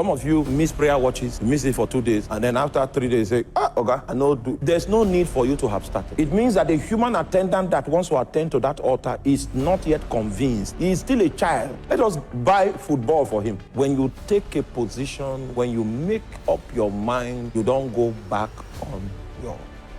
Some of you miss prayer watches, you miss it for 2 days, and then after 3 days, you say, okay, I know. There's no need for you to have started. It means that the human attendant that wants to attend to that altar is not yet convinced. He is still a child. Let us buy football for him. When you take a position, when you make up your mind, you don't go back on your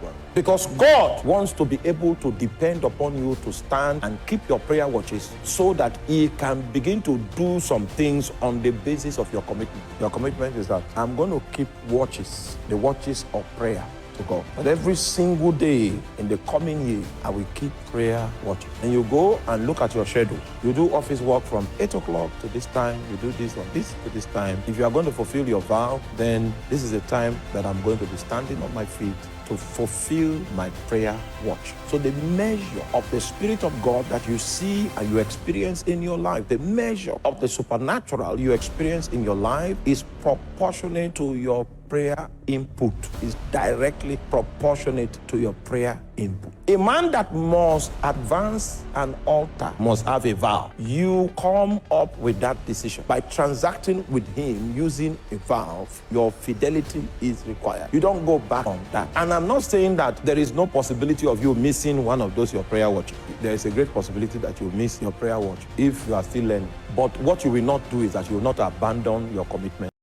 word. Because God wants to be able to depend upon you to stand and keep your prayer watches so that He can begin to do some things on the basis of your commitment. Your commitment is that I'm going to keep watches, the watches of prayer to God. But every single day in the coming year, I will keep prayer watching. And you go and look at your schedule. You do office work from 8 o'clock to this time. You do this from this to this time. If you are going to fulfill your vow, then this is the time that I'm going to be standing on my feet to fulfill my prayer watch. So the measure of the Spirit of God that you see and you experience in your life, the measure of the supernatural you experience in your life is proportionate to your prayer input, is directly proportionate to your prayer input. A man that must advance an altar must have a vow. You come up with that decision. By transacting with him using a vow, your fidelity is required. You don't go back on that. And I'm not saying that there is no possibility of you missing one of those your prayer watch. There is a great possibility that you miss your prayer watch if you are still learning. But what you will not do is that you will not abandon your commitment.